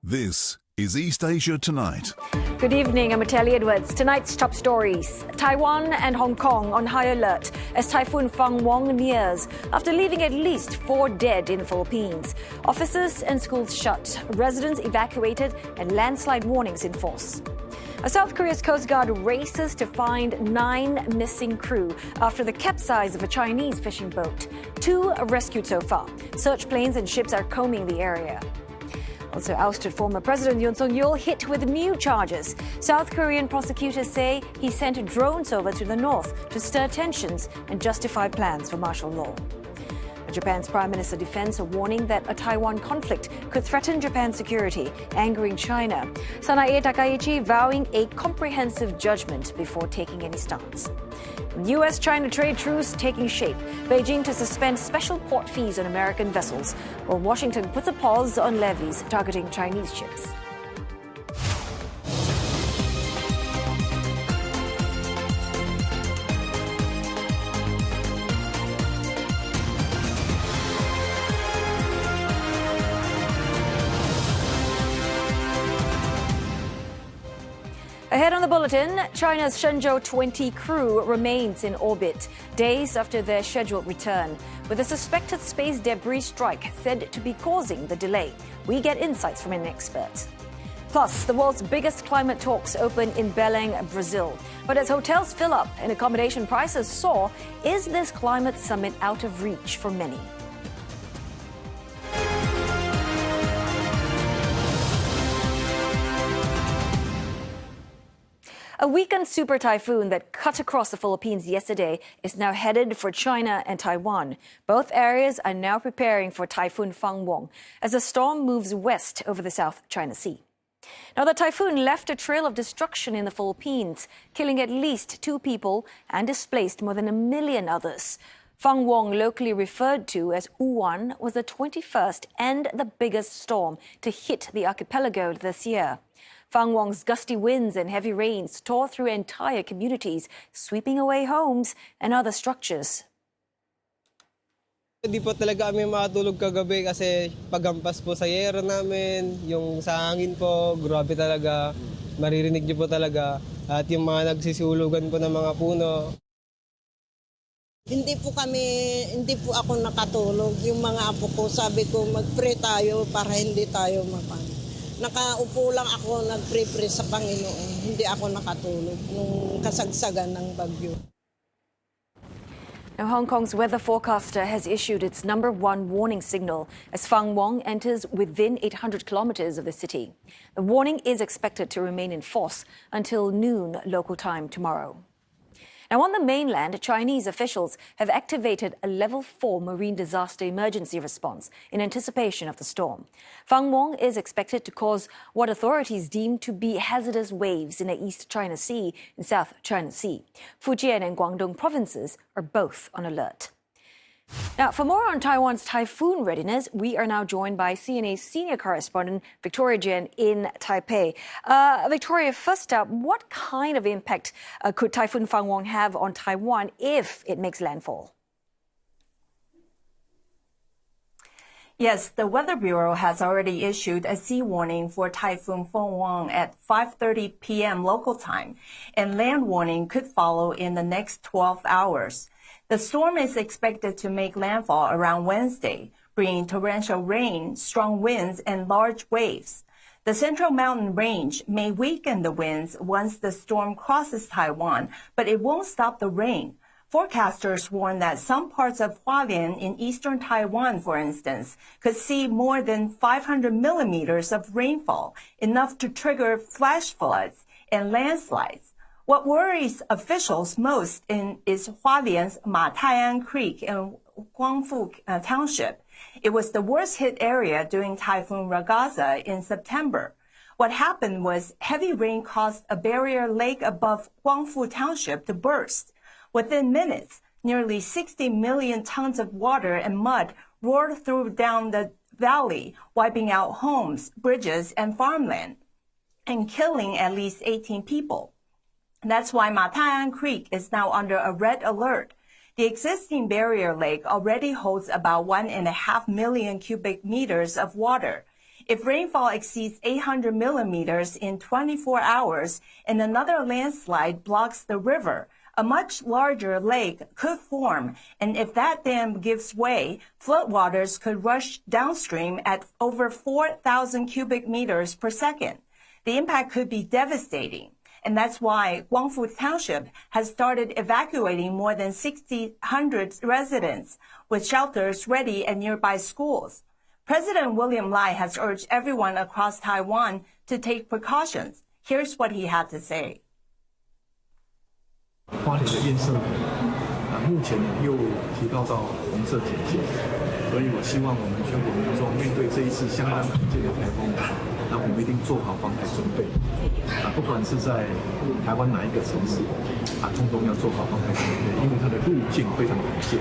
This is East Asia Tonight. Good evening, I'm Ateli Edwards. Tonight's top stories. Taiwan and Hong Kong on high alert as Typhoon Fung-wong nears after leaving at least 4 dead in the Philippines. Offices and schools shut, residents evacuated and landslide warnings in force. South Korea's Coast Guard races to find 9 missing crew after the capsize of a Chinese fishing boat. 2 rescued so far. Search planes and ships are combing the area. Also ousted former President Yoon Suk Yeol hit with new charges. South Korean prosecutors say he sent drones over to the north to stir tensions and justify plans for martial law. Japan's Prime Minister defends a warning that a Taiwan conflict could threaten Japan's security, angering China. Sanae Takaichi vowing a comprehensive judgment before taking any stance. U.S.-China trade truce taking shape. Beijing to suspend special port fees on American vessels, while Washington puts a pause on levies targeting Chinese ships. Ahead on the bulletin, China's Shenzhou 20 crew remains in orbit days after their scheduled return, with a suspected space debris strike said to be causing the delay. We get insights from an expert. Plus, the world's biggest climate talks open in Belém, Brazil. But as hotels fill up and accommodation prices soar, is this climate summit out of reach for many? A weakened super typhoon that cut across the Philippines yesterday is now headed for China and Taiwan. Both areas are now preparing for Typhoon Fung-wong as the storm moves west over the South China Sea. Now, the typhoon left a trail of destruction in the Philippines, killing at least 2 people and displaced more than 1 million others. Fung-wong, locally referred to as Uwan, was the 21st and the biggest storm to hit the archipelago this year. Fung-wong's gusty winds and heavy rains tore through entire communities, sweeping away homes and other structures. Hindi po talaga kami makatulog kagabi kasi pagampas po sa yero namin, yung sa hangin po, grabe talaga, maririnig niyo po talaga, at yung mga nagsisulugan po ng mga puno. Hindi po ako nakatulog. Yung mga apo ko, sabi ko mag-pray tayo para hindi tayo mapano. Nakaupo lang ako, nag-pray sa Panginoon. Hindi ako nakatulog nung kasagsagan ng bagyo. Now, Hong Kong's weather forecaster has issued its number 1 warning signal as Fung-wong enters within 800 kilometers of the city. The warning is expected to remain in force until noon local time tomorrow. Now, on the mainland, Chinese officials have activated a level 4 marine disaster emergency response in anticipation of the storm. Fung-wong is expected to cause what authorities deem to be hazardous waves in the East China Sea and South China Sea. Fujian and Guangdong provinces are both on alert. Now, for more on Taiwan's typhoon readiness, we are now joined by CNA's senior correspondent, Victoria Jen, in Taipei. Victoria, first up, what kind of impact could Typhoon Fung-wong have on Taiwan if it makes landfall? Yes, the Weather Bureau has already issued a sea warning for Typhoon Fung-wong at 5:30 p.m. local time, and land warning could follow in the next 12 hours. The storm is expected to make landfall around Wednesday, bringing torrential rain, strong winds, and large waves. The Central Mountain Range may weaken the winds once the storm crosses Taiwan, but it won't stop the rain. Forecasters warn that some parts of Hualien in eastern Taiwan, for instance, could see more than 500 millimeters of rainfall, enough to trigger flash floods and landslides. What worries officials most is Hualien's Ma Tai'an Creek in Guangfu Township. It was the worst hit area during Typhoon Ragaza in September. What happened was heavy rain caused a barrier lake above Guangfu Township to burst. Within minutes, nearly 60 million tons of water and mud roared down the valley, wiping out homes, bridges, and farmland, and killing at least 18 people. That's why Ma Tai'an Creek is now under a red alert. The existing barrier lake already holds about 1.5 million cubic meters of water. If rainfall exceeds 800 millimeters in 24 hours and another landslide blocks the river, a much larger lake could form, and if that dam gives way, floodwaters could rush downstream at over 4,000 cubic meters per second. The impact could be devastating, and that's why Guangfu Township has started evacuating more than 600 residents with shelters ready at nearby schools. President William Lai has urged everyone across Taiwan to take precautions. Here's what he had to say. 花莲的堰塞目前又提高到红色警戒，所以我希望我们全国民众面对这一次相当罕见的台风，那我们一定做好防台准备。不管是在台湾哪一个城市，通通要做好防台准备，因为它的路径非常罕见。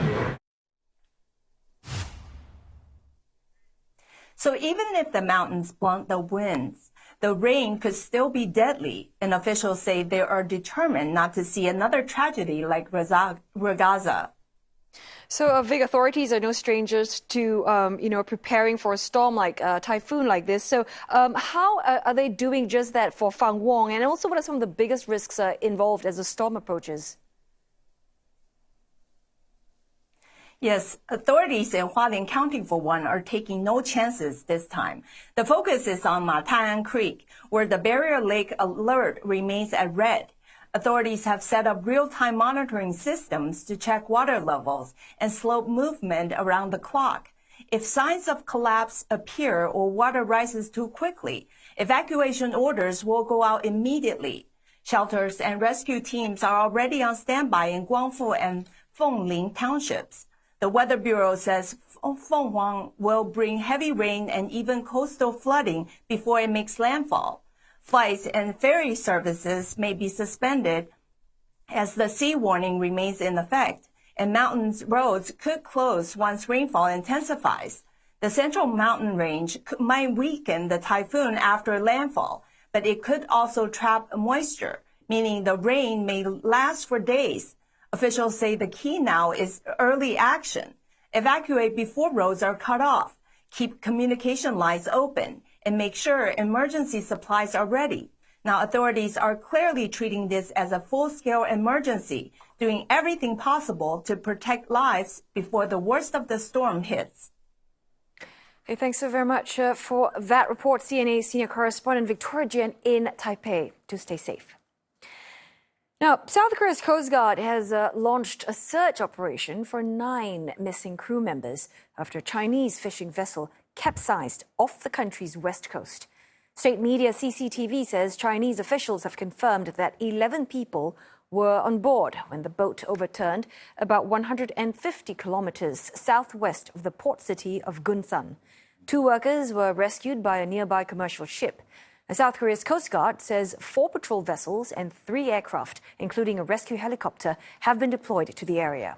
So even if the mountains blunt the winds, the rain could still be deadly, and officials say they are determined not to see another tragedy like Ragaza. So, Vic, authorities are no strangers to, preparing for a storm like typhoon like this. So, how are they doing just that for Fung-wong? And also, what are some of the biggest risks involved as the storm approaches? Yes, authorities in Hualien County, for one, are taking no chances this time. The focus is on Mata'an Creek, where the Barrier Lake alert remains at red. Authorities have set up real-time monitoring systems to check water levels and slope movement around the clock. If signs of collapse appear or water rises too quickly, evacuation orders will go out immediately. Shelters and rescue teams are already on standby in Guangfu and Fengling townships. The Weather Bureau says Fung-wong will bring heavy rain and even coastal flooding before it makes landfall. Flights and ferry services may be suspended as the sea warning remains in effect, and mountain roads could close once rainfall intensifies. The central mountain range might weaken the typhoon after landfall, but it could also trap moisture, meaning the rain may last for days. Officials say the key now is early action. Evacuate before roads are cut off, keep communication lines open, and make sure emergency supplies are ready. Now, authorities are clearly treating this as a full-scale emergency, doing everything possible to protect lives before the worst of the storm hits. Hey, thanks so very much for that report, CNA senior correspondent Victoria Jian in Taipei. Do stay safe. Now, South Korea's Coast Guard has launched a search operation for 9 missing crew members after a Chinese fishing vessel capsized off the country's west coast. State media CCTV says Chinese officials have confirmed that 11 people were on board when the boat overturned about 150 kilometers southwest of the port city of Gunsan. 2 workers were rescued by a nearby commercial ship. South Korea's Coast Guard says 4 patrol vessels and 3 aircraft, including a rescue helicopter, have been deployed to the area.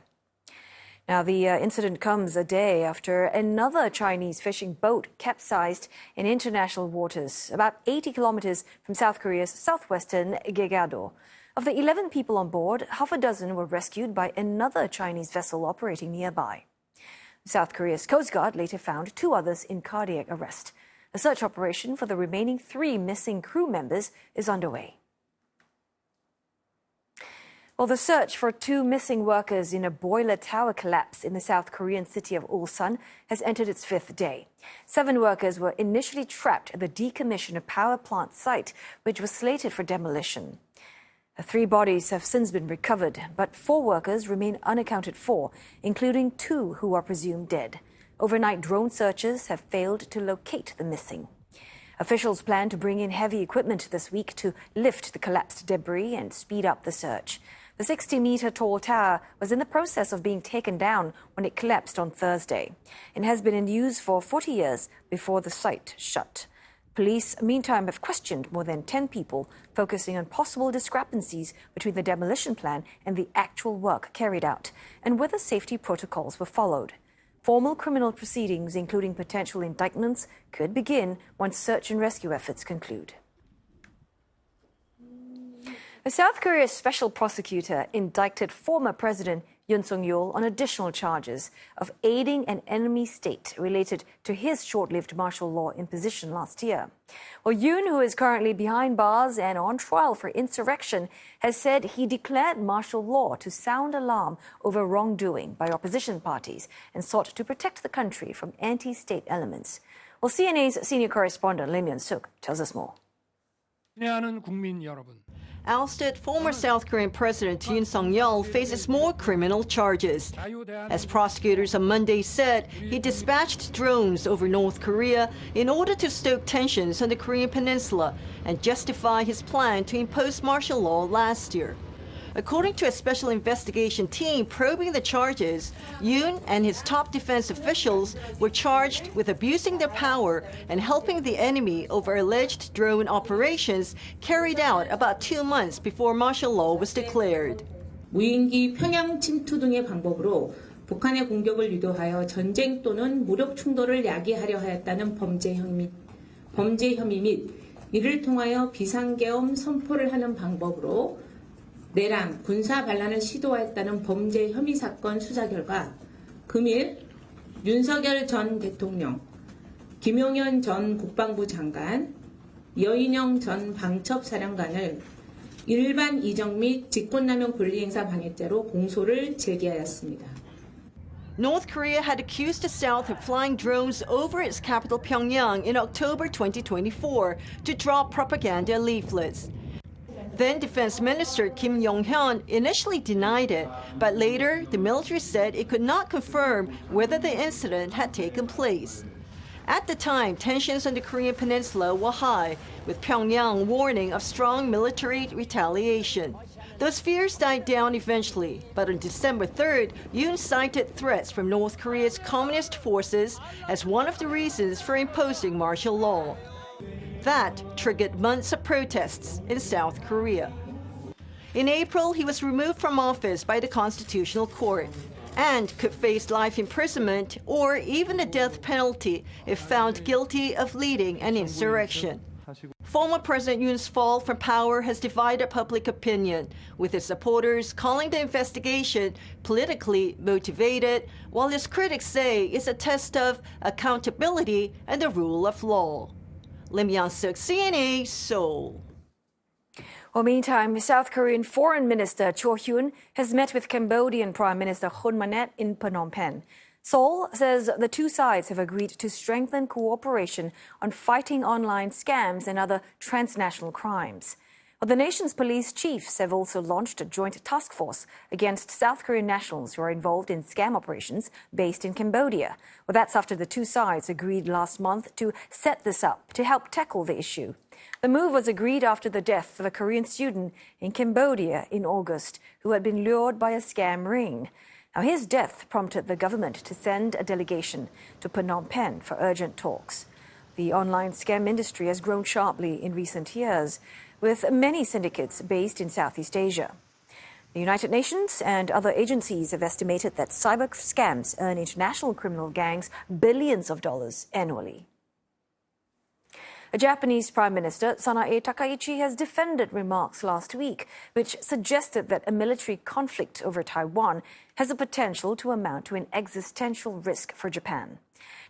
Now, the incident comes a day after another Chinese fishing boat capsized in international waters, about 80 kilometers from South Korea's southwestern Gegado. Of the 11 people on board, half a dozen were rescued by another Chinese vessel operating nearby. South Korea's Coast Guard later found 2 others in cardiac arrest. A search operation for the remaining 3 missing crew members is underway. Well, the search for 2 missing workers in a boiler tower collapse in the South Korean city of Ulsan has entered its 5th day. 7 workers were initially trapped at the decommissioned power plant site, which was slated for demolition. 3 bodies have since been recovered, but 4 workers remain unaccounted for, including 2 who are presumed dead. Overnight drone searches have failed to locate the missing. Officials plan to bring in heavy equipment this week to lift the collapsed debris and speed up the search. The 60-meter tall tower was in the process of being taken down when it collapsed on Thursday and has been in use for 40 years before the site shut. Police, meantime, have questioned more than 10 people, focusing on possible discrepancies between the demolition plan and the actual work carried out, and whether safety protocols were followed. Formal criminal proceedings, including potential indictments, could begin once search and rescue efforts conclude. The South Korea's special prosecutor indicted former President Yoon Suk Yeol on additional charges of aiding an enemy state related to his short-lived martial law imposition last year. Well, Yoon, who is currently behind bars and on trial for insurrection, has said he declared martial law to sound alarm over wrongdoing by opposition parties and sought to protect the country from anti-state elements. Well, CNA's senior correspondent Lim Yoon Suk tells us more. Ousted former South Korean President Yoon Suk Yeol faces more criminal charges. As prosecutors on Monday said, he dispatched drones over North Korea in order to stoke tensions on the Korean peninsula and justify his plan to impose martial law last year. According to a special investigation team probing the charges, Yoon and his top defense officials were charged with abusing their power and helping the enemy over alleged drone operations carried out about 2 months before martial law was declared. 무인기 평양 침투 등의 방법으로 북한의 공격을 유도하여 전쟁 또는 무력 충돌을 야기하려 하였다는 범죄 혐의 및 이를 통하여 비상계엄 선포를 하는 방법으로 내란, 군사 반란을 시도하였다는 범죄 혐의 사건 수사 결과 금일 윤석열 전 대통령, 김용현 전 국방부 장관, 여인영 전 방첩사령관을 일반 이적 및 직권남용 권리행사 방해죄로 공소를 제기하였습니다. North Korea had accused the South of flying drones over its capital Pyongyang in October 2024 to drop propaganda leaflets. Then Defense Minister Kim Yong-hyun initially denied it, but later the military said it could not confirm whether the incident had taken place. At the time, tensions on the Korean peninsula were high, with Pyongyang warning of strong military retaliation. Those fears died down eventually, but on December 3rd, Yoon cited threats from North Korea's communist forces as one of the reasons for imposing martial law. That triggered months of protests in South Korea. In April, he was removed from office by the Constitutional Court and could face life imprisonment or even a death penalty if found guilty of leading an insurrection. Former President Yoon's fall from power has divided public opinion, with his supporters calling the investigation politically motivated, while his critics say it's a test of accountability and the rule of law. Lim Yoon Suk, CNA, Seoul. Well, meantime, South Korean Foreign Minister Cho Hyun has met with Cambodian Prime Minister Hun Manet in Phnom Penh. Seoul says the two sides have agreed to strengthen cooperation on fighting online scams and other transnational crimes. Well, the nation's police chiefs have also launched a joint task force against South Korean nationals who are involved in scam operations based in Cambodia. Well, that's after the two sides agreed last month to set this up to help tackle the issue. The move was agreed after the death of a Korean student in Cambodia in August who had been lured by a scam ring. Now, his death prompted the government to send a delegation to Phnom Penh for urgent talks. The online scam industry has grown sharply in recent years, with many syndicates based in Southeast Asia. The United Nations and other agencies have estimated that cyber scams earn international criminal gangs billions of dollars annually. A Japanese Prime Minister, Sanae Takaichi, has defended remarks last week which suggested that a military conflict over Taiwan has the potential to amount to an existential risk for Japan.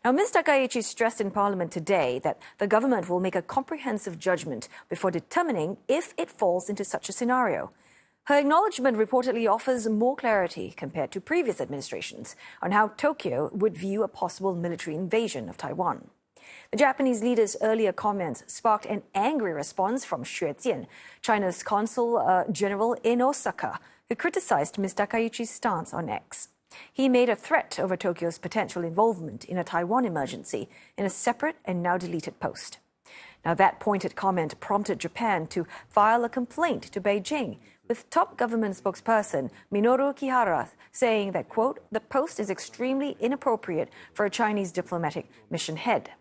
Now, Ms. Takaichi stressed in Parliament today that the government will make a comprehensive judgment before determining if it falls into such a scenario. Her acknowledgement reportedly offers more clarity compared to previous administrations on how Tokyo would view a possible military invasion of Taiwan. The Japanese leader's earlier comments sparked an angry response from Xue Jian, China's consul general in Osaka, who criticized Ms. Takaichi's stance on X. He made a threat over Tokyo's potential involvement in a Taiwan emergency in a separate and now deleted post. Now, that pointed comment prompted Japan to file a complaint to Beijing, with top government spokesperson Minoru Kihara saying that, quote, the post is extremely inappropriate for a Chinese diplomatic mission head.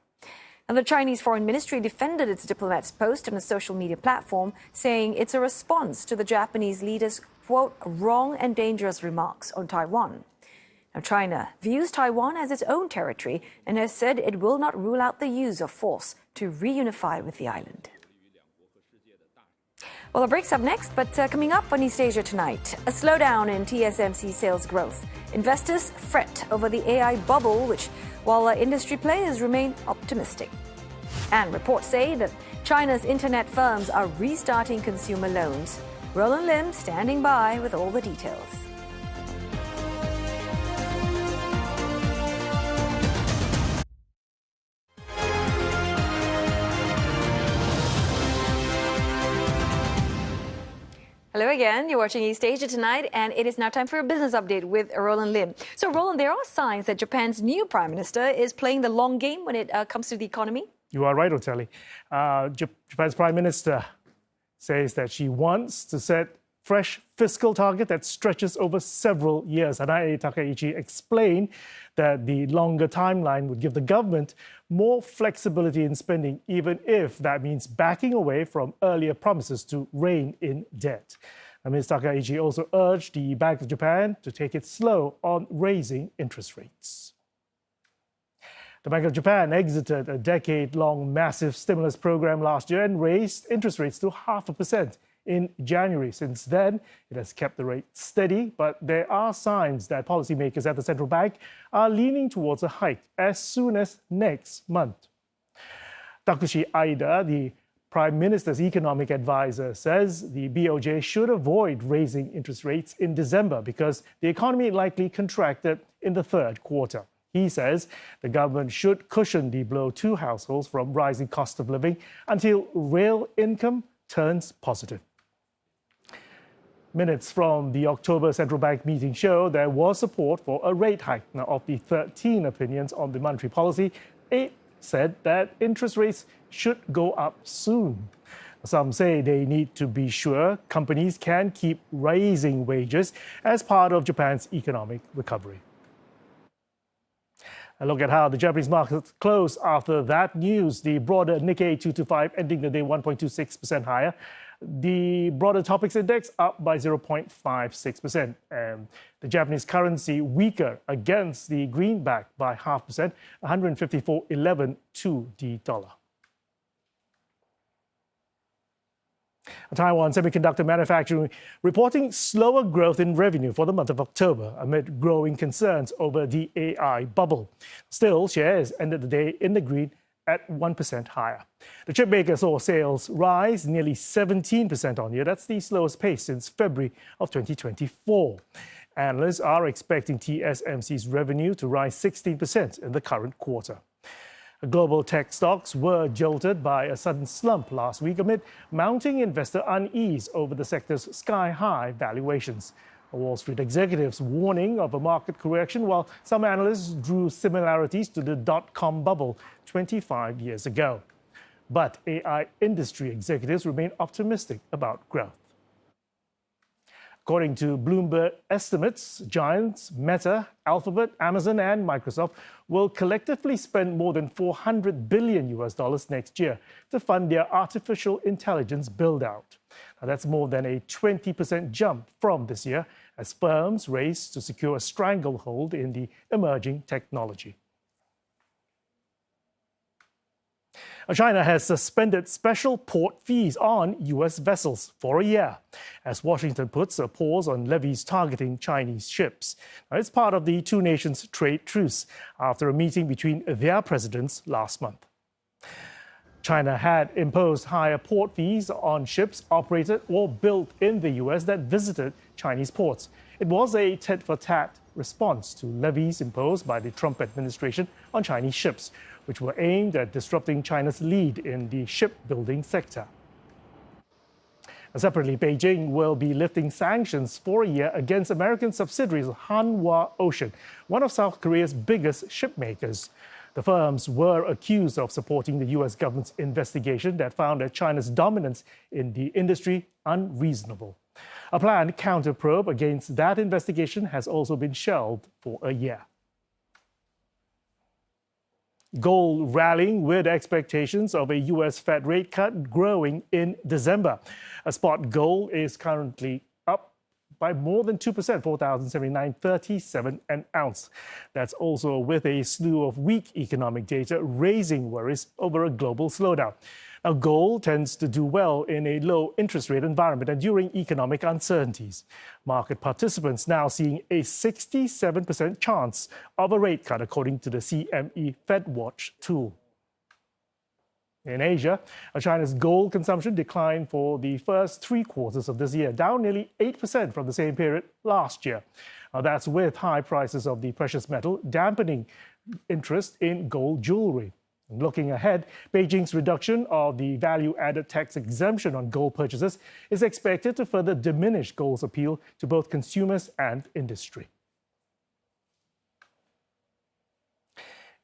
And the Chinese Foreign Ministry defended its diplomat's post on a social media platform, saying it's a response to the Japanese leader's, quote, wrong and dangerous remarks on Taiwan. Now, China views Taiwan as its own territory and has said it will not rule out the use of force to reunify with the island. Well, the break's up next, but coming up on East Asia tonight, a slowdown in TSMC sales growth. Investors fret over the AI bubble, while industry players remain optimistic. And reports say that China's internet firms are restarting consumer loans. Roland Lim standing by with all the details. Hello again. You're watching East Asia tonight, and it is now time for a business update with Roland Lim. So, Roland, there are signs that Japan's new prime minister is playing the long game when it comes to the economy. You are right, Oteli. Japan's prime minister says that she wants to set fresh fiscal target that stretches over several years. Sanae Takaichi explained that the longer timeline would give the government more flexibility in spending, even if that means backing away from earlier promises to rein in debt. Ms. Takaichi also urged the Bank of Japan to take it slow on raising interest rates. The Bank of Japan exited a decade-long massive stimulus program last year and raised interest rates to 0.5% in January. Since then, it has kept the rate steady, but there are signs that policymakers at the central bank are leaning towards a hike as soon as next month. Takushi Aida, the Prime Minister's economic advisor, says the BOJ should avoid raising interest rates in December because the economy likely contracted in the third quarter. He says the government should cushion the blow to households from rising cost of living until real income turns positive. Minutes from the October central bank meeting show there was support for a rate hike. Now, of the 13 opinions on the monetary policy, 8 said that interest rates should go up soon. Some say they need to be sure companies can keep raising wages as part of Japan's economic recovery. A look at how the Japanese market closed after that news. The broader Nikkei 225 ending the day 1.26% higher. The broader Topics Index up by 0.56%. And the Japanese currency weaker against the greenback by 0.5%, 154.11 to the dollar. Taiwan semiconductor manufacturing reporting slower growth in revenue for the month of October amid growing concerns over the AI bubble. Still, shares ended the day in the green at 1% higher. The chip maker saw sales rise nearly 17% on year. That's the slowest pace since February of 2024. Analysts are expecting TSMC's revenue to rise 16% in the current quarter. Global tech stocks were jolted by a sudden slump last week amid mounting investor unease over the sector's sky-high valuations. Wall Street executives warning of a market correction, while some analysts drew similarities to the dot-com bubble 25 years ago. But AI industry executives remain optimistic about growth. According to Bloomberg estimates, giants Meta, Alphabet, Amazon, and Microsoft will collectively spend more than $400 billion next year to fund their artificial intelligence build-out. Now, that's more than a 20% jump from this year as firms race to secure a stranglehold in the emerging technology. China has suspended special port fees on U.S. vessels for a year as Washington puts a pause on levies targeting Chinese ships. Now, it's part of the two nations' trade truce after a meeting between their presidents last month. China had imposed higher port fees on ships operated or built in the U.S. that visited Chinese ports. It was a tit-for-tat response to levies imposed by the Trump administration on Chinese ships, which were aimed at disrupting China's lead in the shipbuilding sector. Separately, Beijing will be lifting sanctions for a year against American subsidiaries of Hanwha Ocean, one of South Korea's biggest shipmakers. The firms were accused of supporting the U.S. government's investigation that found that China's dominance in the industry unreasonable. A planned counter-probe against that investigation has also been shelved for a year. Gold rallying with expectations of a U.S. Fed rate cut growing in December. A spot gold is currently up by more than 2%, $4,079.37 an ounce. That's also with a slew of weak economic data raising worries over a global slowdown. Now, gold tends to do well in a low interest rate environment and during economic uncertainties. Market participants now seeing a 67% chance of a rate cut, according to the CME FedWatch tool. In Asia, China's gold consumption declined for the first 3 quarters of this year, down nearly 8% from the same period last year. That's with high prices of the precious metal dampening interest in gold jewelry. Looking ahead, Beijing's reduction of the value-added tax exemption on gold purchases is expected to further diminish gold's appeal to both consumers and industry.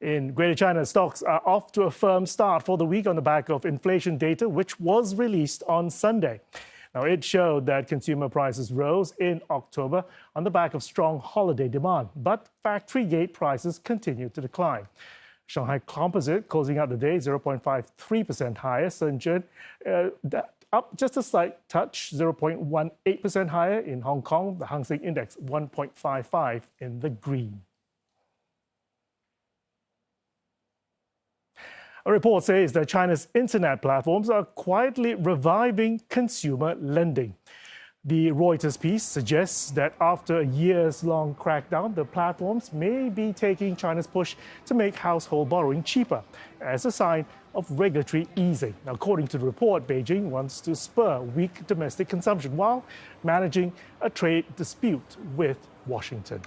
In Greater China, stocks are off to a firm start for the week on the back of inflation data, which was released on Sunday. Now, it showed that consumer prices rose in October on the back of strong holiday demand, but factory gate prices continued to decline. Shanghai Composite closing out the day 0.53% higher. Shenzhen up just a slight touch, 0.18% higher. In Hong Kong, the Hang Seng Index 1.55 in the green. A report says that China's internet platforms are quietly reviving consumer lending. The Reuters piece suggests that after a years-long crackdown, the platforms may be taking China's push to make household borrowing cheaper as a sign of regulatory easing. Now, according to the report, Beijing wants to spur weak domestic consumption while managing a trade dispute with Washington.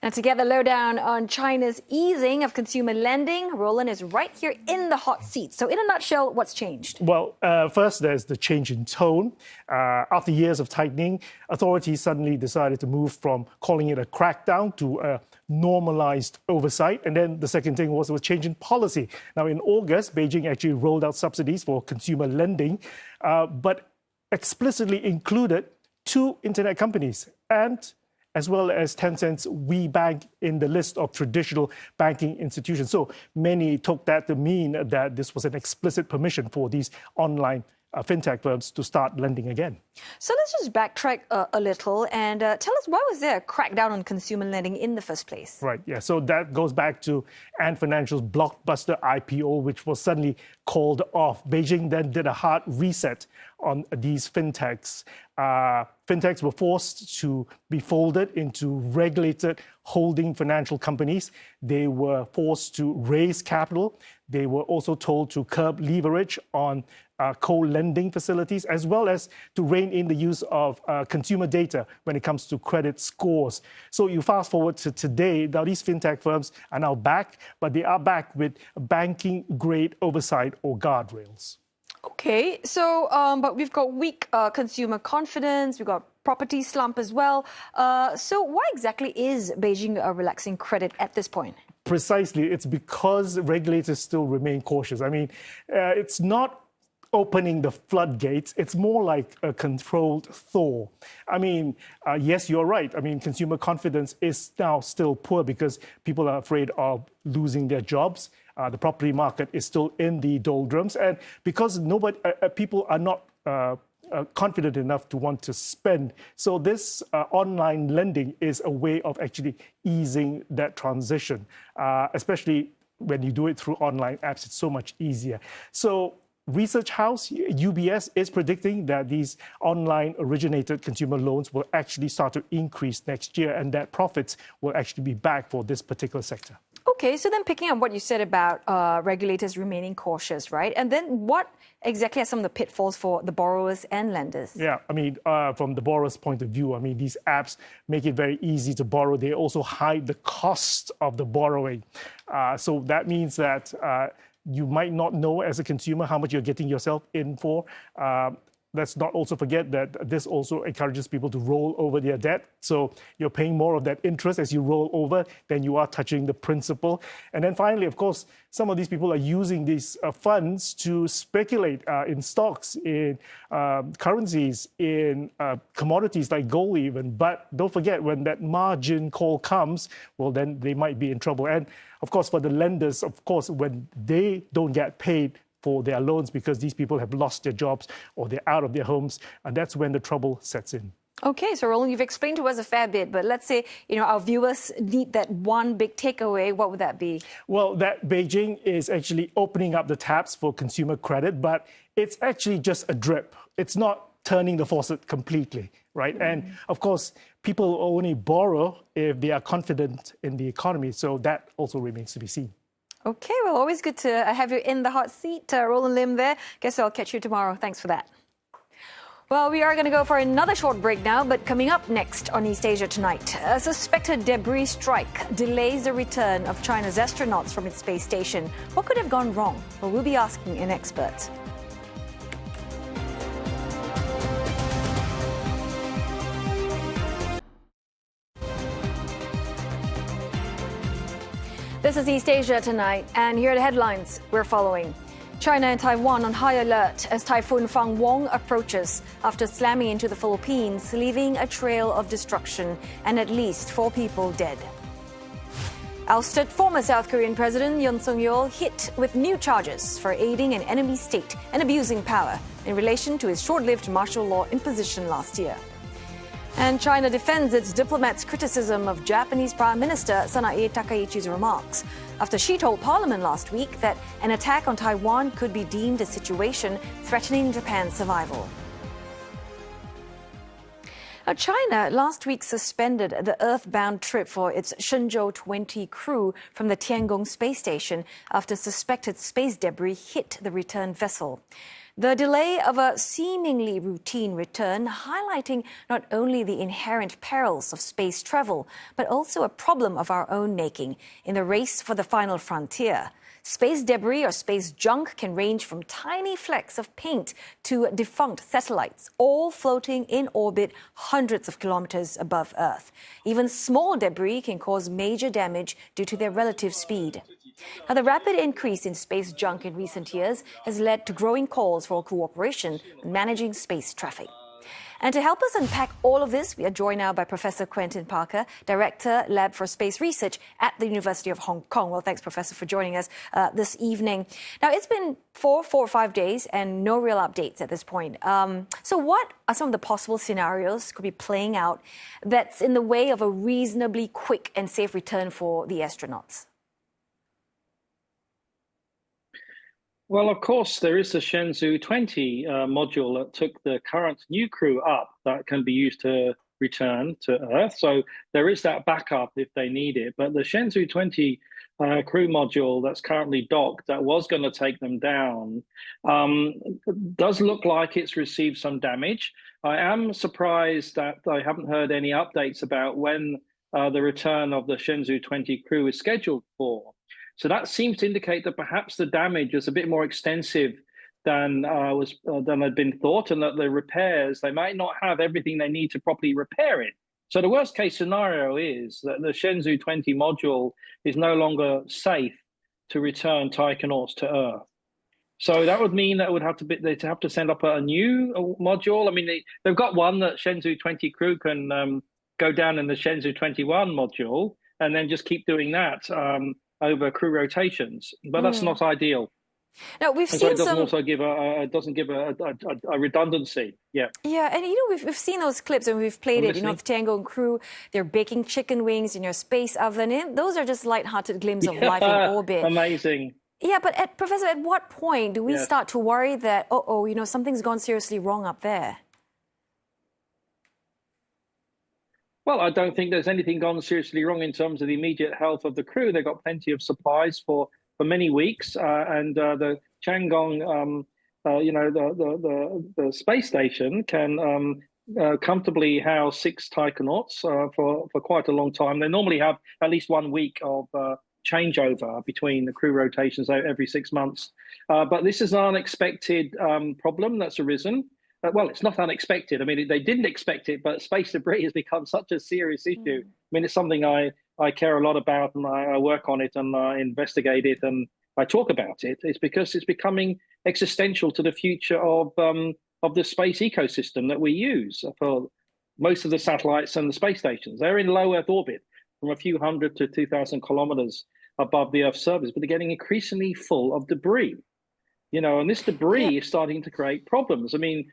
Now, to get the lowdown on China's easing of consumer lending, Roland is right here in the hot seat. So in a nutshell, what's changed? Well, first, there's the change in tone. After years of tightening, authorities suddenly decided to move from calling it a crackdown to a normalized oversight. And then the second thing was a change in policy. Now, in August, Beijing actually rolled out subsidies for consumer lending, but explicitly included 2 internet companies and as well as Tencent's WeBank in the list of traditional banking institutions. So many took that to mean that this was an explicit permission for these online fintech firms to start lending again. So let's just backtrack a little and tell us, why was there a crackdown on consumer lending in the first place? Right, yeah. So that goes back to Ant Financial's blockbuster IPO, which was suddenly called off. Beijing then did a hard reset on these fintechs. Fintechs were forced to be folded into regulated holding financial companies. They were forced to raise capital. They were also told to curb leverage on co-lending facilities, as well as to rein in the use of consumer data when it comes to credit scores. So you fast forward to today, now these fintech firms are now back, but they are back with banking-grade oversight or guardrails. Okay, so but we've got weak consumer confidence, we've got property slump as well. So why exactly is Beijing relaxing credit at this point? Precisely, it's because regulators still remain cautious. I mean, it's not opening the floodgates. It's more like a controlled thaw. I mean, yes, you're right. I mean, consumer confidence is now still poor because people are afraid of losing their jobs. The property market is still in the doldrums. And because people are not confident enough to want to spend. So this online lending is a way of actually easing that transition, especially when you do it through online apps. It's so much easier. So research house UBS is predicting that these online originated consumer loans will actually start to increase next year and that profits will actually be back for this particular sector. Okay, so then picking up what you said about regulators remaining cautious, right? And then what exactly are some of the pitfalls for the borrowers and lenders? Yeah, I mean, from the borrower's point of view, I mean, these apps make it very easy to borrow. They also hide the cost of the borrowing. So that means that you might not know as a consumer how much you're getting yourself in for. Let's not also forget that this also encourages people to roll over their debt. So you're paying more of that interest as you roll over than you are touching the principal. And then finally, of course, some of these people are using these funds to speculate in stocks, in currencies, in commodities like gold even. But don't forget, when that margin call comes, well, then they might be in trouble. And of course, for the lenders, of course, when they don't get paid for their loans because these people have lost their jobs or they're out of their homes, and that's when the trouble sets in. Okay, so Roland, you've explained to us a fair bit, but let's say, our viewers need that one big takeaway. What would that be? Well, that Beijing is actually opening up the taps for consumer credit, but it's actually just a drip. It's not turning the faucet completely, right? And of course, people only borrow if they are confident in the economy. So that also remains to be seen. Okay, well, always good to have you in the hot seat. Roland Lim there. Guess I'll catch you tomorrow. Thanks for that. Well, we are going to go for another short break now, but coming up next on East Asia Tonight, a suspected debris strike delays the return of China's astronauts from its space station. What could have gone wrong? Well, we'll be asking an expert. This is East Asia Tonight, and here are the headlines we're following. China and Taiwan on high alert as Typhoon Fung-wong approaches after slamming into the Philippines, leaving a trail of destruction and at least 4 people dead. Ousted former South Korean President Yoon Suk Yeol hit with new charges for aiding an enemy state and abusing power in relation to his short-lived martial law imposition last year. And China defends its diplomats' criticism of Japanese Prime Minister Sanae Takaichi's remarks after she told Parliament last week that an attack on Taiwan could be deemed a situation threatening Japan's survival. Now, China last week suspended the Earth-bound trip for its Shenzhou 20 crew from the Tiangong space station after suspected space debris hit the return vessel. The delay of a seemingly routine return highlighting not only the inherent perils of space travel, but also a problem of our own making in the race for the final frontier. Space debris or space junk can range from tiny flecks of paint to defunct satellites, all floating in orbit hundreds of kilometers above Earth. Even small debris can cause major damage due to their relative speed. Now, the rapid increase in space junk in recent years has led to growing calls for cooperation in managing space traffic. And to help us unpack all of this, we are joined now by Professor Quentin Parker, Director, Lab for Space Research at the University of Hong Kong. Well, thanks, Professor, for joining us this evening. Now, it's been four or 5 days and no real updates at this point. So what are some of the possible scenarios could be playing out that's in the way of a reasonably quick and safe return for the astronauts? Well, of course, there is the Shenzhou 20 module that took the current new crew up that can be used to return to Earth. So there is that backup if they need it. But the Shenzhou 20 crew module that's currently docked that was going to take them down does look like it's received some damage. I am surprised that I haven't heard any updates about when the return of the Shenzhou 20 crew is scheduled for. So that seems to indicate that perhaps the damage is a bit more extensive than had been thought, and that the repairs, they might not have everything they need to properly repair it. So the worst case scenario is that the Shenzhou 20 module is no longer safe to return taikonauts to Earth. So that would mean that they'd have to send up a new module. I mean, they've got one that Shenzhou 20 crew can go down in the Shenzhou 21 module and then just keep doing that over crew rotations, but that's not ideal. Now we've seen so it doesn't also give a redundancy. Yeah, and we've seen those clips and we've played it. The Tiangong crew, they're baking chicken wings in your space oven. And those are just light-hearted glimpses of life in orbit. Amazing. Yeah, but Professor, at what point do we start to worry that something's gone seriously wrong up there? Well, I don't think there's anything gone seriously wrong in terms of the immediate health of the crew. They've got plenty of supplies for many weeks, and the Tiangong, the space station can comfortably house 6 taikonauts for quite a long time. They normally have at least 1 week of changeover between the crew rotations every 6 months. But this is an unexpected problem that's arisen. Well, it's not unexpected. I mean, they didn't expect it, but space debris has become such a serious issue. I mean, it's something I care a lot about, and I work on it, and I investigate it, and I talk about it. It's because it's becoming existential to the future of the space ecosystem that we use for most of the satellites and the space stations. They're in low Earth orbit from a few hundred to 2,000 kilometers above the Earth's surface, but they're getting increasingly full of debris. And this debris is starting to create problems. I mean,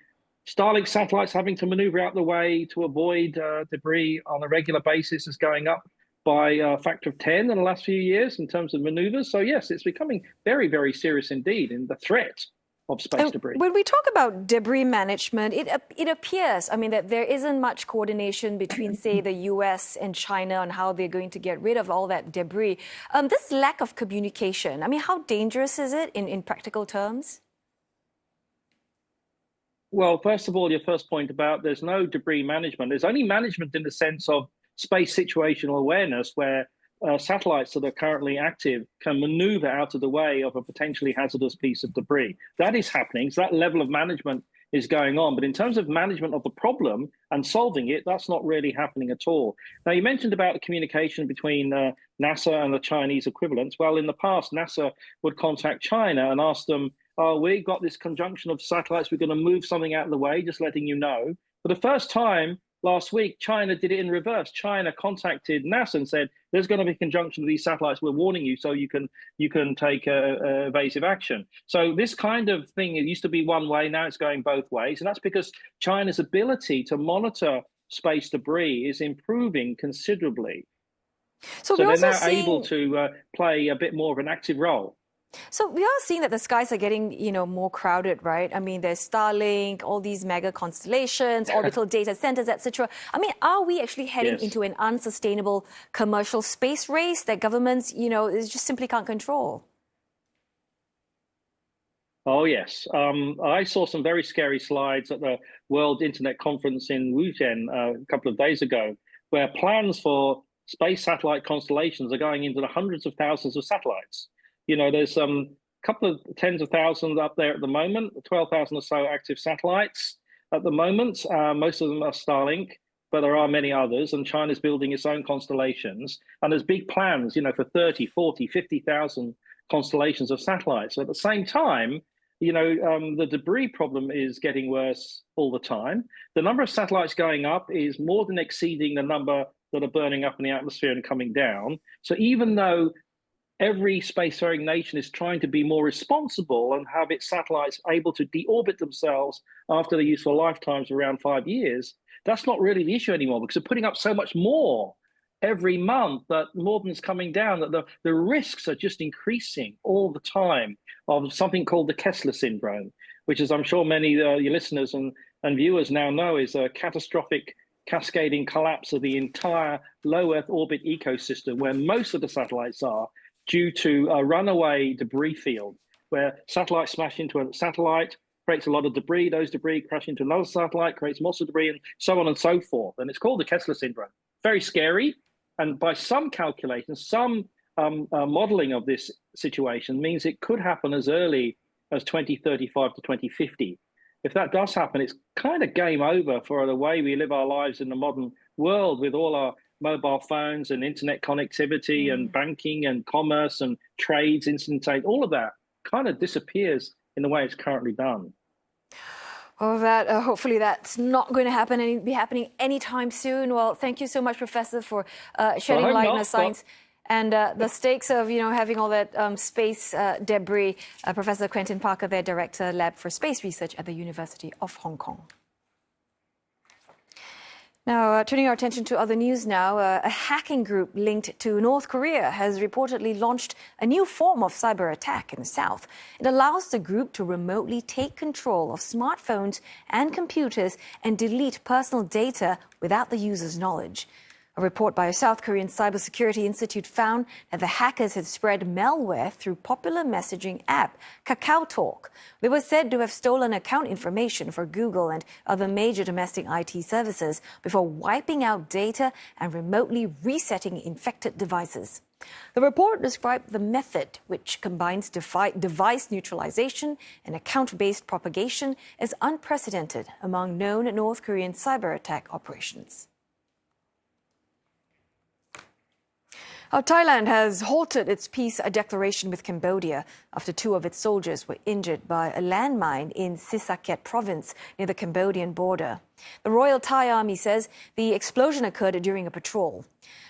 Starlink satellites having to maneuver out the way to avoid debris on a regular basis is going up by a factor of 10 in the last few years in terms of maneuvers. So yes, it's becoming very, very serious indeed in the threat of space debris. When we talk about debris management, it appears, I mean, that there isn't much coordination between, say, the US and China on how they're going to get rid of all that debris. This lack of communication, I mean, how dangerous is it in practical terms? Well, first of all, your first point about there's no debris management. There's only management in the sense of space situational awareness, where satellites that are currently active can maneuver out of the way of a potentially hazardous piece of debris. That is happening. So that level of management is going on. But in terms of management of the problem and solving it, that's not really happening at all. Now, you mentioned about the communication between NASA and the Chinese equivalents. Well, in the past, NASA would contact China and ask them, oh, we've got this conjunction of satellites, we're going to move something out of the way, just letting you know. For the first time last week, China did it in reverse. China contacted NASA and said, there's going to be a conjunction of these satellites, we're warning you so you can take evasive action. So this kind of thing, it used to be one way, now it's going both ways. And that's because China's ability to monitor space debris is improving considerably. So they're now able to play a bit more of an active role. So we are seeing that the skies are getting, more crowded, right? I mean, there's Starlink, all these mega constellations, orbital data centers, etc. I mean, are we actually heading into an unsustainable commercial space race that governments, just simply can't control? Oh, yes. I saw some very scary slides at the World Internet Conference in Wuzhen a couple of days ago, where plans for space satellite constellations are going into the hundreds of thousands of satellites. There's a couple of tens of thousands up there at the moment, 12,000 or so active satellites at the moment. Most of them are Starlink, but there are many others, and China's building its own constellations. And there's big plans, for 30, 40, 50,000 constellations of satellites. So at the same time, the debris problem is getting worse all the time. The number of satellites going up is more than exceeding the number that are burning up in the atmosphere and coming down. So even though every spacefaring nation is trying to be more responsible and have its satellites able to deorbit themselves after their useful lifetimes around 5 years, that's not really the issue anymore, because they're putting up so much more every month that more than is coming down, that the risks are just increasing all the time of something called the Kessler syndrome, which, as I'm sure many of your listeners and viewers now know, is a catastrophic cascading collapse of the entire low Earth orbit ecosystem, where most of the satellites are, due to a runaway debris field, where satellites smash into a satellite, creates a lot of debris, those debris crash into another satellite, creates more debris, and so on and so forth. And it's called the Kessler syndrome. Very scary. And by some calculations, some modeling of this situation means it could happen as early as 2035 to 2050. If that does happen, it's kind of game over for the way we live our lives in the modern world, with all our mobile phones and internet connectivity and banking and commerce and trades, instantaneous, all of that kind of disappears in the way it's currently done. Oh, hopefully that's not going to happen and be happening anytime soon. Well, thank you so much, Professor, for shedding light on the science and the stakes of, having all that space debris. Professor Quentin Parker, their Director, Lab for Space Research at the University of Hong Kong. Now, turning our attention to other news now, a hacking group linked to North Korea has reportedly launched a new form of cyber attack in the south. It allows the group to remotely take control of smartphones and computers and delete personal data without the user's knowledge. A report by a South Korean cybersecurity institute found that the hackers had spread malware through popular messaging app KakaoTalk. They were said to have stolen account information for Google and other major domestic IT services before wiping out data and remotely resetting infected devices. The report described the method, which combines device neutralization and account-based propagation, as unprecedented among known North Korean cyber attack operations. Thailand has halted its peace declaration with Cambodia after 2 of its soldiers were injured by a landmine in Sisaket province near the Cambodian border. The Royal Thai Army says the explosion occurred during a patrol.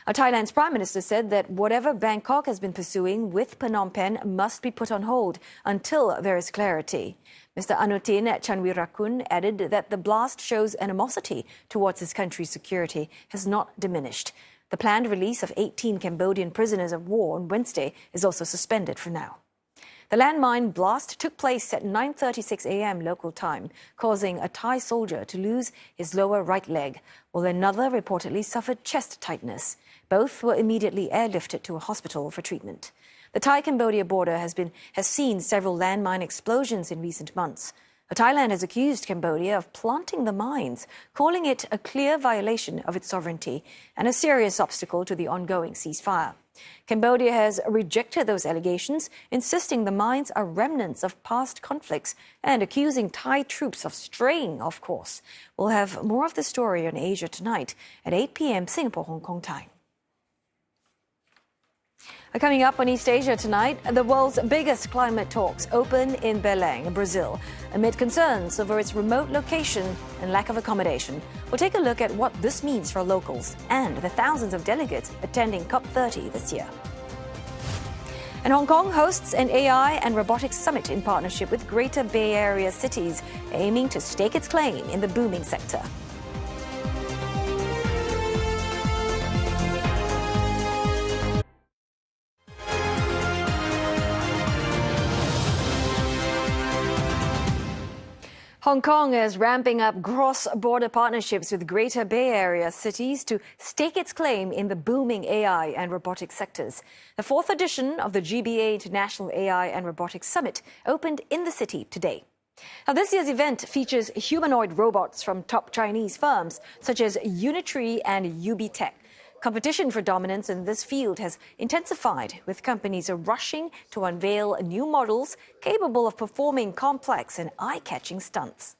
Thailand's Prime Minister said that whatever Bangkok has been pursuing with Phnom Penh must be put on hold until there is clarity. Mr. Anutin Chanwirakun added that the blast shows animosity towards his country's security has not diminished. The planned release of 18 Cambodian prisoners of war on Wednesday is also suspended for now. The landmine blast took place at 9:36 a.m. local time, causing a Thai soldier to lose his lower right leg, while another reportedly suffered chest tightness. Both were immediately airlifted to a hospital for treatment. The Thai-Cambodia border has seen several landmine explosions in recent months. Thailand has accused Cambodia of planting the mines, calling it a clear violation of its sovereignty and a serious obstacle to the ongoing ceasefire. Cambodia has rejected those allegations, insisting the mines are remnants of past conflicts and accusing Thai troops of straying off course. We'll have more of the story on Asia Tonight at 8 p.m. Singapore-Hong Kong time. Coming up on East Asia Tonight, the world's biggest climate talks open in Belém, Brazil, amid concerns over its remote location and lack of accommodation. We'll take a look at what this means for locals and the thousands of delegates attending COP30 this year. And Hong Kong hosts an AI and robotics summit in partnership with Greater Bay Area cities, aiming to stake its claim in the booming sector. Hong Kong is ramping up cross-border partnerships with Greater Bay Area cities to stake its claim in the booming AI and robotics sectors. The fourth edition of the GBA International AI and Robotics Summit opened in the city today. Now, this year's event features humanoid robots from top Chinese firms such as Unitree and UB Tech. Competition for dominance in this field has intensified, with companies rushing to unveil new models capable of performing complex and eye-catching stunts.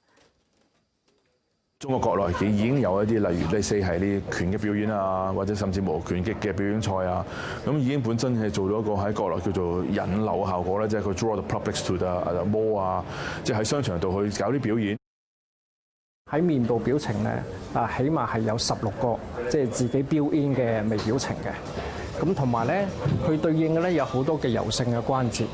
中國國內已經有一啲，例如係啲拳嘅表演啊，或者甚至無拳擊嘅表演賽啊，咁已經本身係做咗一個喺國內叫做引流效果咧，即係佢 draw the public to the mall 啊，即係喺商場度去搞啲表演。喺面部表情咧，起碼係有16個即係自己built in嘅微表情嘅。咁同埋咧，佢對應嘅咧有好多嘅柔性嘅關節。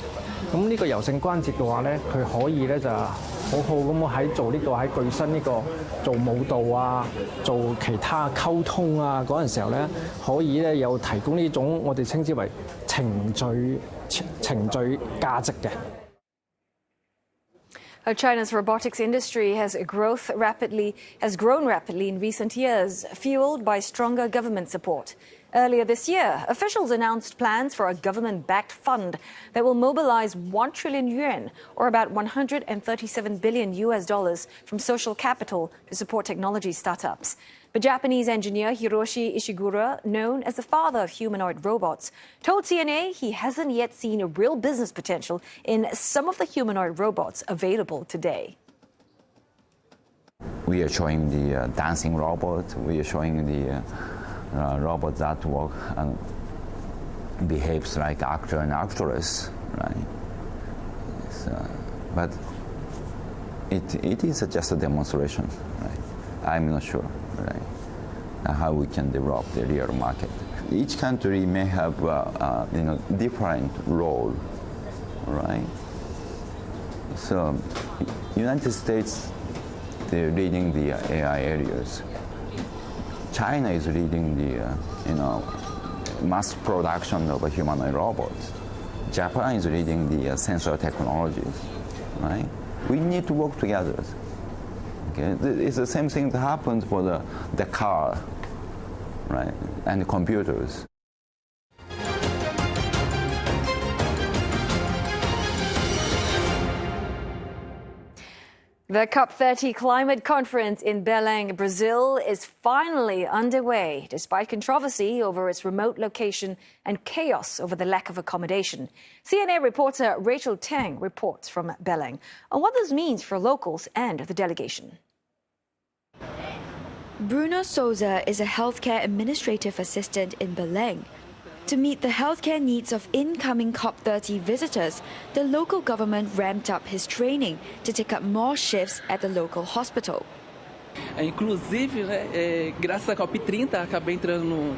咁呢個柔性關節嘅話咧，佢可以咧就好好咁喺做呢個喺具身呢個做舞蹈啊，做其他溝通啊嗰陣時候咧，可以咧有提供呢種我哋稱之為程序價值嘅。China's robotics industry has grown rapidly in recent years, fueled by stronger government support. Earlier this year, officials announced plans for a government-backed fund that will mobilize 1 trillion yuan, or about $137 billion from social capital to support technology startups. But Japanese engineer Hiroshi Ishiguro, known as the father of humanoid robots, told CNA he hasn't yet seen a real business potential in some of the humanoid robots available today. We are showing the dancing robot. We are showing the robot that work and behaves like actor and actress, right? But it is just a demonstration, right? I'm not sure, right, how we can develop the real market. Each country may have different role, right? So, United States, they're leading the AI areas. China is leading the mass production of humanoid robots. Japan is leading the sensor technologies, right? We need to work together. Okay, it's the same thing that happens for the car, right, and the computers. The COP30 climate conference in Belém, Brazil, is finally underway, despite controversy over its remote location and chaos over the lack of accommodation. CNA reporter Rachel Tang reports from Belém on what this means for locals and the delegation. Bruno Souza is a healthcare administrative assistant in Belém. To meet the healthcare needs of incoming COP30 visitors, the local government ramped up his training to take up more shifts at the local hospital. Inclusive, graças à COP30, acabei entrando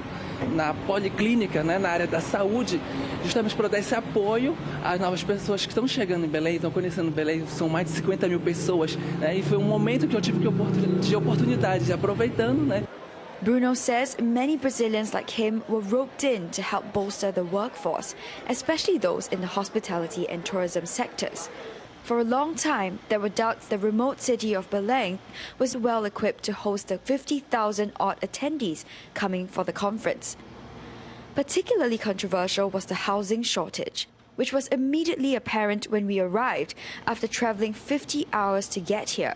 na policlínica, né, na área da saúde, justamente para dar esse apoio às novas pessoas que estão chegando em Belém, estão conhecendo Belém, são mais de 50 mil pessoas, né, e foi um momento que eu tive de oportunidade, aproveitando, né. Bruno says many Brazilians like him were roped in to help bolster the workforce, especially those in the hospitality and tourism sectors. For a long time, there were doubts the remote city of Belém was well equipped to host the 50,000-odd attendees coming for the conference. Particularly controversial was the housing shortage, which was immediately apparent when we arrived after traveling 50 hours to get here.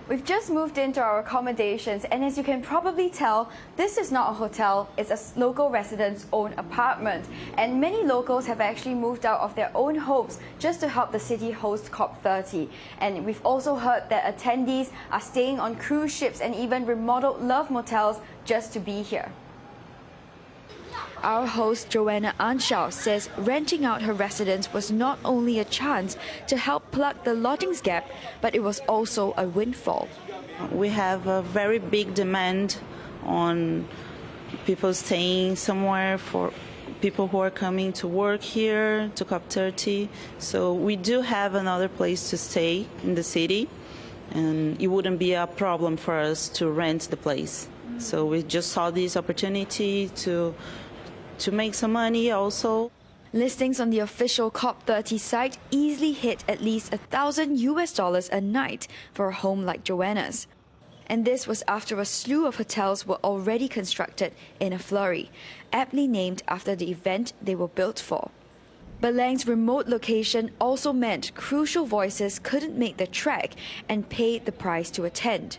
We've just moved into our accommodations, and as you can probably tell, this is not a hotel, it's a local resident's own apartment. And many locals have actually moved out of their own homes just to help the city host COP30. And we've also heard that attendees are staying on cruise ships and even remodeled love motels just to be here. Our host, Joanna Anshao, says renting out her residence was not only a chance to help plug the lodgings gap, but it was also a windfall. We have a very big demand on people staying somewhere, for people who are coming to work here, to COP30. So we do have another place to stay in the city, and it wouldn't be a problem for us to rent the place. So we just saw this opportunity to make some money also. Listings on the official COP30 site easily hit at least $1,000 a night for a home like Joanna's. And this was after a slew of hotels were already constructed in a flurry, aptly named after the event they were built for. Belang's remote location also meant crucial voices couldn't make the trek and pay the price to attend.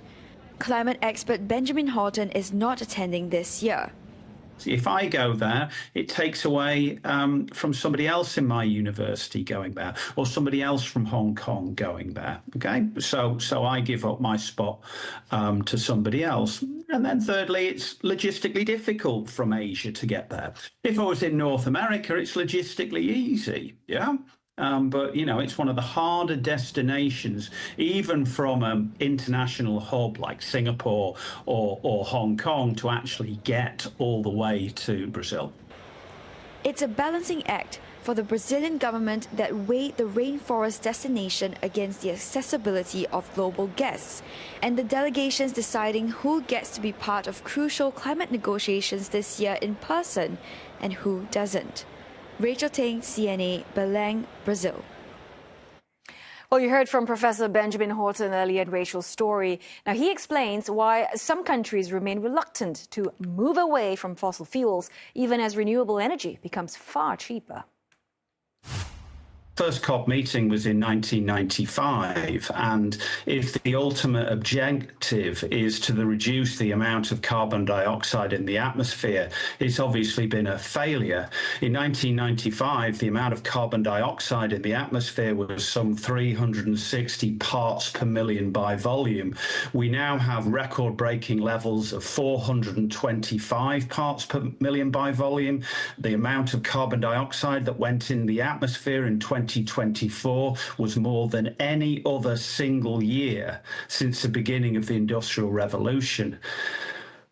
Climate expert Benjamin Horton is not attending this year. If I go there, it takes away from somebody else in my university going there, or somebody else from Hong Kong going there. Okay, so I give up my spot to somebody else. And then thirdly, it's logistically difficult from Asia to get there. If I was in North America, it's logistically easy. Yeah. But, you know, it's one of the harder destinations, even from an international hub like Singapore or Hong Kong, to actually get all the way to Brazil. It's a balancing act for the Brazilian government that weighed the rainforest destination against the accessibility of global guests, and the delegations deciding who gets to be part of crucial climate negotiations this year in person and who doesn't. Rachel Ting, CNA, Belém, Brazil. Well, you heard from Professor Benjamin Horton earlier in Rachel's story. Now, he explains why some countries remain reluctant to move away from fossil fuels, even as renewable energy becomes far cheaper. First COP meeting was in 1995, and if the ultimate objective is to reduce the amount of carbon dioxide in the atmosphere, it's obviously been a failure. In 1995, the amount of carbon dioxide in the atmosphere was some 360 parts per million by volume. We now have record-breaking levels of 425 parts per million by volume. The amount of carbon dioxide that went in the atmosphere in 2024 was more than any other single year since the beginning of the Industrial Revolution.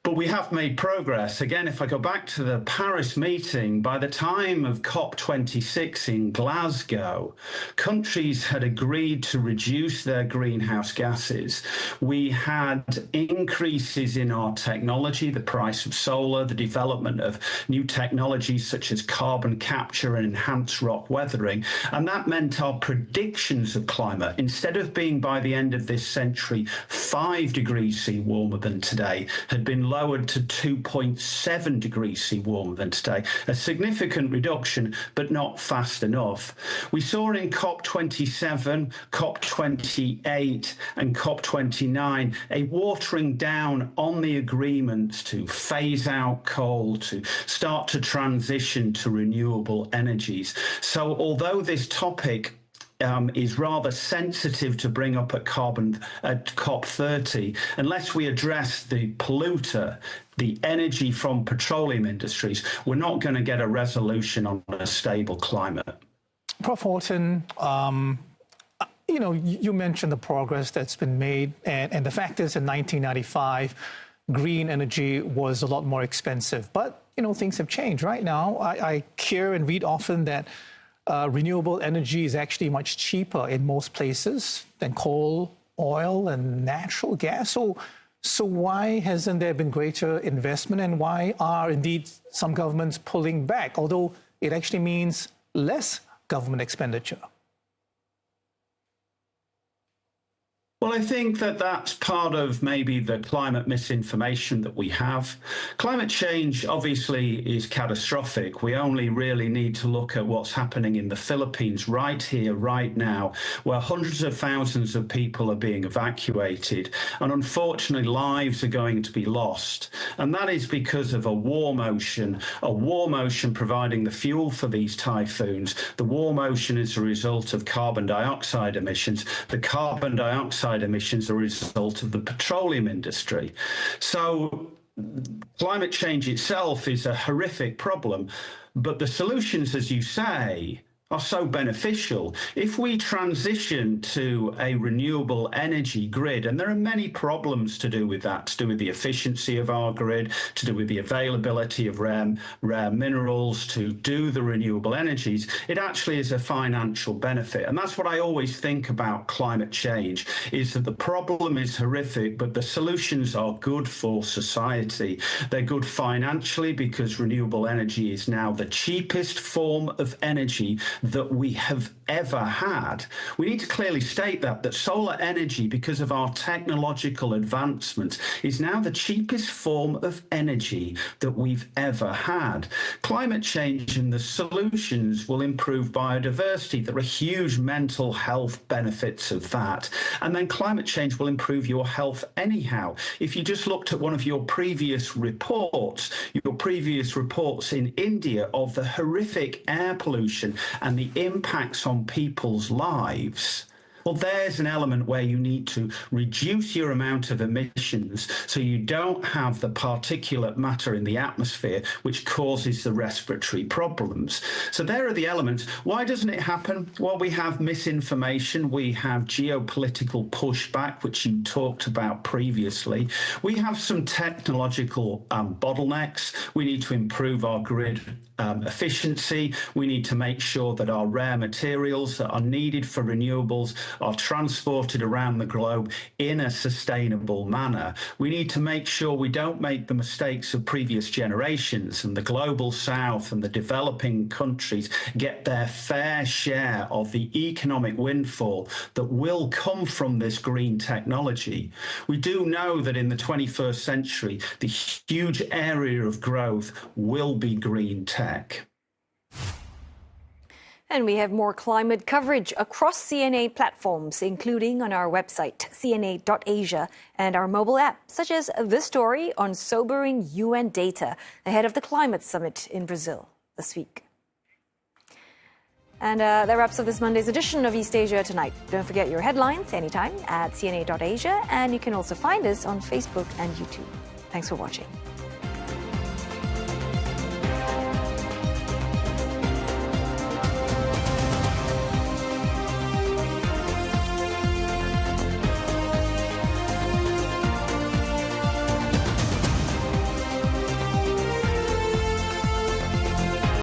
But we have made progress. Again, if I go back to the Paris meeting, by the time of COP26 in Glasgow, countries had agreed to reduce their greenhouse gases. We had increases in our technology, the price of solar, the development of new technologies such as carbon capture and enhanced rock weathering. And that meant our predictions of climate, instead of being by the end of this century 5 degrees C warmer than today, had been lowered to 2.7 degrees C warmer than today, a significant reduction, but not fast enough. We saw in COP27, COP28 and COP29 a watering down on the agreements to phase out coal, to start to transition to renewable energies. So although this topic is rather sensitive to bring up at COP30, unless we address the polluter, the energy from petroleum industries, we're not going to get a resolution on a stable climate. Prof. Horton, you know, you mentioned the progress that's been made, and the fact is in 1995, green energy was a lot more expensive. But, things have changed. Right now, I hear and read often that renewable energy is actually much cheaper in most places than coal, oil, and natural gas. So why hasn't there been greater investment, and why are indeed some governments pulling back, although it actually means less government expenditure? Well, I think that that's part of maybe the climate misinformation that we have. Climate change obviously is catastrophic. We only really need to look at what's happening in the Philippines right here, right now, where hundreds of thousands of people are being evacuated. And unfortunately, lives are going to be lost. And that is because of a war motion providing the fuel for these typhoons. The war motion is a result of carbon dioxide emissions. The carbon dioxide emissions are a result of the petroleum industry. So climate change itself is a horrific problem, but the solutions, as you say, are so beneficial. If we transition to a renewable energy grid, and there are many problems to do with that, to do with the efficiency of our grid, to do with the availability of rare minerals, to do the renewable energies, it actually is a financial benefit. And that's what I always think about climate change, is that the problem is horrific, but the solutions are good for society. They're good financially because renewable energy is now the cheapest form of energy that we have ever had. We need to clearly state that solar energy, because of our technological advancements, is now the cheapest form of energy that we've ever had. Climate change and the solutions will improve biodiversity. There are huge mental health benefits of that. And then climate change will improve your health anyhow. If you just looked at one of your previous reports in India of the horrific air pollution and the impacts on people's lives, well, there's an element where you need to reduce your amount of emissions so you don't have the particulate matter in the atmosphere which causes the respiratory problems. So there are the elements. Why doesn't it happen? Well, we have misinformation. We have geopolitical pushback, which you talked about previously. We have some technological bottlenecks. We need to improve our grid efficiency. We need to make sure that our rare materials that are needed for renewables are transported around the globe in a sustainable manner. We need to make sure we don't make the mistakes of previous generations, and the global south and the developing countries get their fair share of the economic windfall that will come from this green technology. We do know that in the 21st century, the huge area of growth will be green tech. And we have more climate coverage across CNA platforms, including on our website, cna.asia, and our mobile app, such as this story on sobering UN data ahead of the climate summit in Brazil this week. And that wraps up this Monday's edition of East Asia Tonight. Don't forget your headlines anytime at cna.asia, and you can also find us on Facebook and YouTube. Thanks for watching.